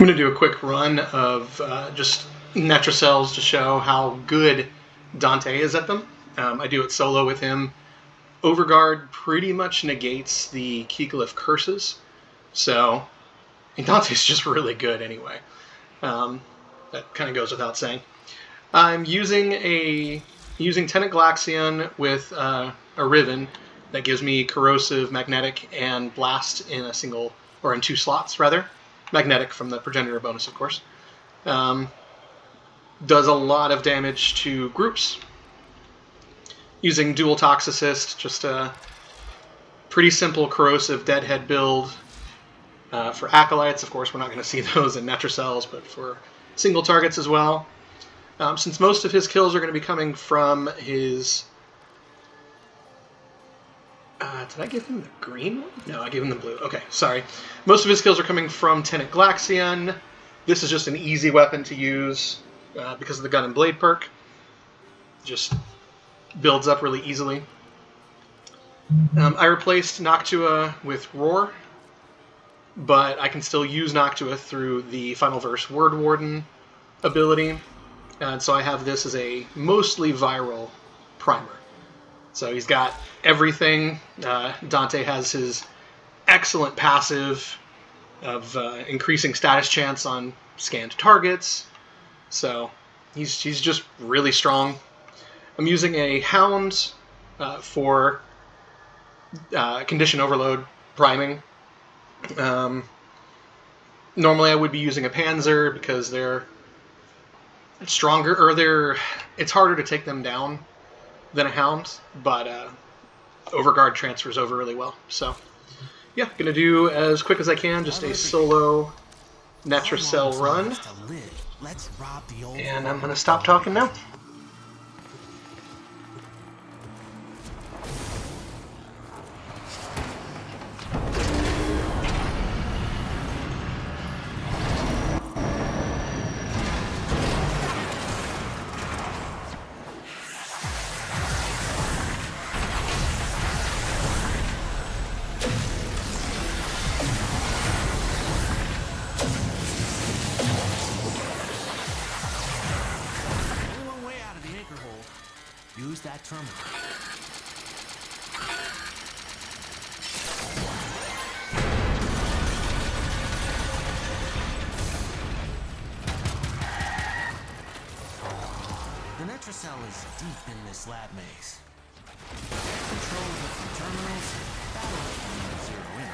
I'm going to do a quick run of just Netracells to show how good Dante is at them. I do it solo with him. Overguard pretty much negates the Keyglyph curses, so Dante's just really good anyway. That kind of goes without saying. I'm using Tenet Galaxian with a Riven that gives me Corrosive, Magnetic, and Blast in a single, or in 2 slots rather. Magnetic from the Progenitor bonus, of course. Does a lot of damage to groups. Using Dual Toxicist, just a pretty simple Corrosive Deadhead build. For Acolytes, of course, we're not going to see those in Netracells, but for single targets as well. Since most of his kills are going to be coming from his... did I give him the green one? No, I gave him the blue. Okay, sorry. Most of his kills are coming from Tenet Galaxian. This is just an easy weapon to use because of the Gun and Blade perk. Just builds up really easily. I replaced Noctua with Roar, but I can still use Noctua through the Final Verse Word Warden ability. And so I have this as a mostly viral primer. So he's got everything. Dante has his excellent passive of increasing status chance on scanned targets. So he's just really strong. I'm using a Hound for Condition Overload priming. Normally I would be using a Panzer because they're stronger, or it's harder to take them down than a Hound, but Overguard transfers over really well. So, yeah, gonna do as quick as I can, just a solo Netracell run, and I'm gonna stop talking now. Use that terminal. The Netracell is deep in this lab maze. Control the terminals, battle it zero in.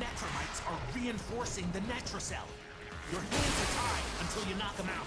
Netramites are reinforcing the Netracell. Your hands are tied until you knock them out.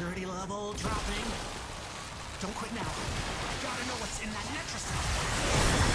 Security level dropping. Don't quit now. Gotta know what's in that Netracell.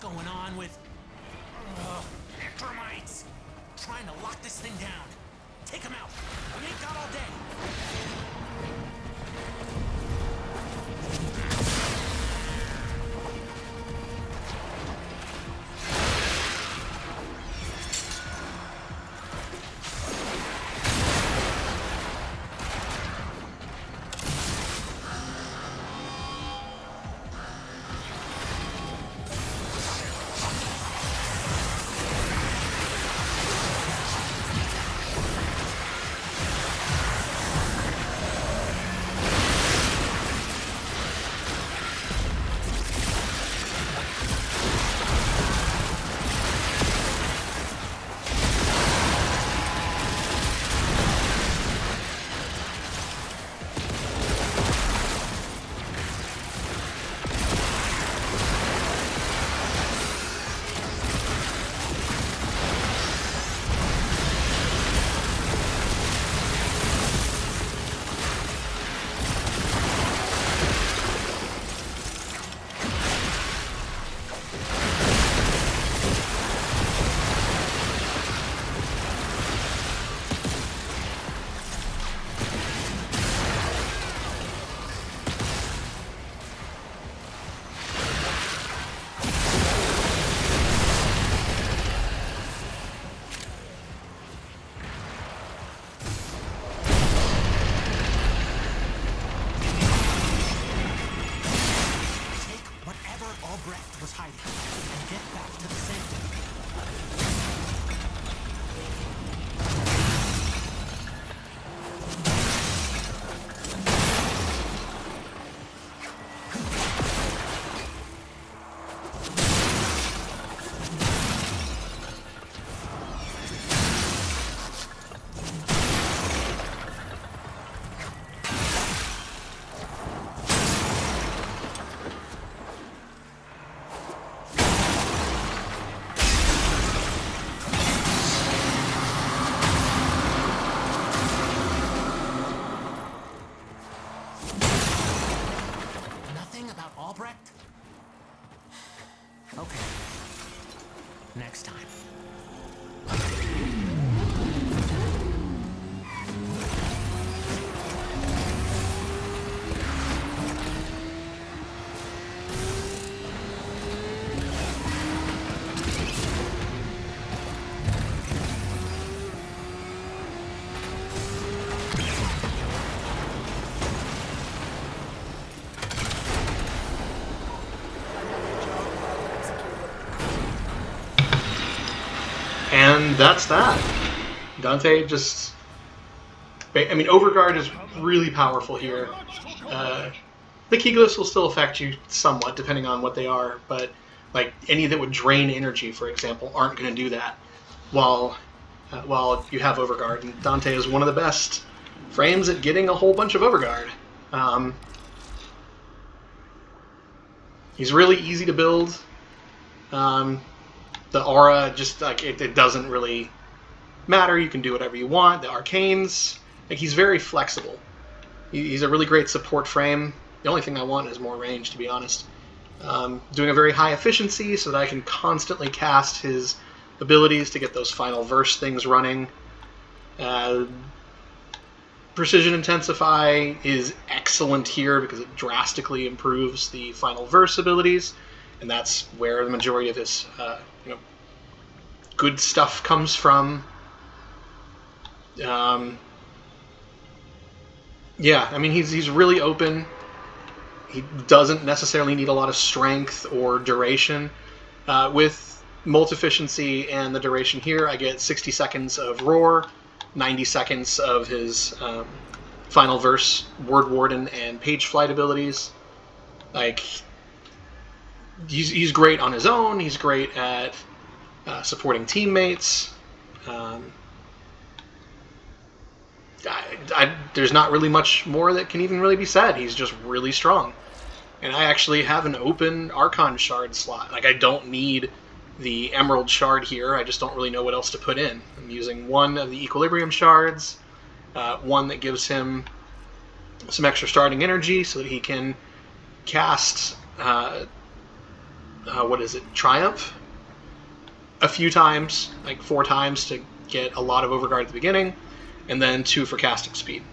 Going on with Netramites trying to lock this thing down. Take them out. We ain't got all day. Albrecht? Okay. Next time. And that's that. Dante just... I mean, Overguard is really powerful here. The key glyphs will still affect you somewhat, depending on what they are, but like any that would drain energy, for example, aren't going to do that while you have Overguard. And Dante is one of the best frames at getting a whole bunch of Overguard. He's really easy to build. The aura, just like it doesn't really matter. You can do whatever you want. The arcanes, like he's very flexible. He's a really great support frame. The only thing I want is more range, to be honest. Doing a very high efficiency so that I can constantly cast his abilities to get those final verse things running. Precision Intensify is excellent here because it drastically improves the final verse abilities, and that's where the majority of his good stuff comes from. Yeah, I mean, he's really open. He doesn't necessarily need a lot of strength or duration. With Molt-Efficiency and the duration here, I get 60 seconds of Roar, 90 seconds of his Final Verse, Word Warden, and Page Flight abilities. Like, he's great on his own. He's great at supporting teammates. There's not really much more that can even really be said. He's just really strong. And I actually have an open Archon Shard slot. Like, I don't need the Emerald Shard here. I just don't really know what else to put in. I'm using one of the Equilibrium Shards, one that gives him some extra starting energy so that he can cast, Triumph a few times, like 4 times to get a lot of Overguard at the beginning, and then 2 for casting speed.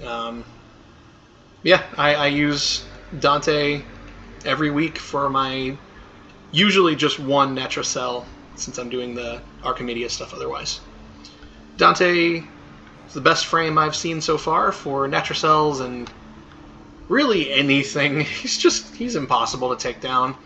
Yeah, I use Dante every week for my usually just one Netracell, since I'm doing the Archimedia stuff otherwise. Dante is the best frame I've seen so far for Netracells and really anything. He's impossible to take down.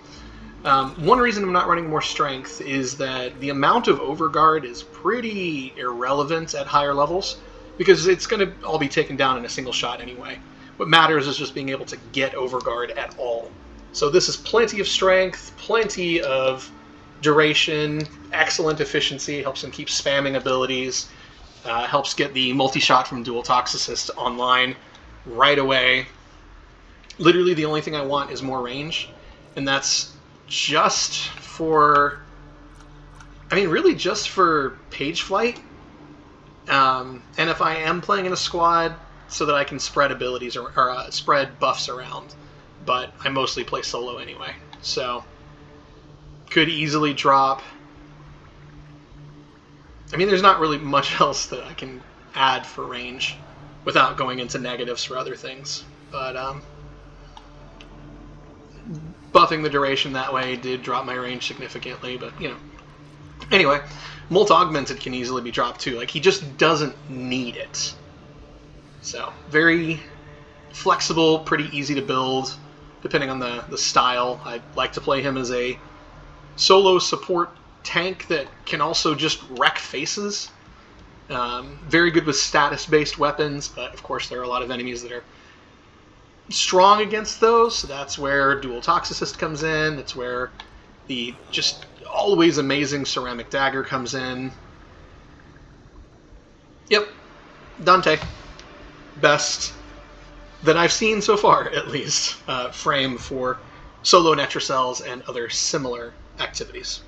One reason I'm not running more strength is that the amount of Overguard is pretty irrelevant at higher levels, because it's going to all be taken down in a single shot anyway. What matters is just being able to get Overguard at all. So this is plenty of strength, plenty of duration, excellent efficiency, helps him keep spamming abilities, helps get the multi-shot from Dual Toxicist online right away. Literally the only thing I want is more range, and that's just for, really just for Page Flight, and if I am playing in a squad, so that I can spread abilities or spread buffs around. But I mostly play solo anyway, so could easily drop. There's not really much else that I can add for range without going into negatives for other things. But buffing the duration that way did drop my range significantly, but Anyway, Molt Augmented can easily be dropped too. Like, he just doesn't need it. So, very flexible, pretty easy to build, depending on the style. I like to play him as a solo support tank that can also just wreck faces. Very good with status-based weapons, but of course there are a lot of enemies that are strong against those, so that's where Dual Toxicist comes in. It's where the just always amazing Ceramic Dagger comes in. Yep, Dante. Best that I've seen so far, at least, frame for solo Netracells and other similar activities.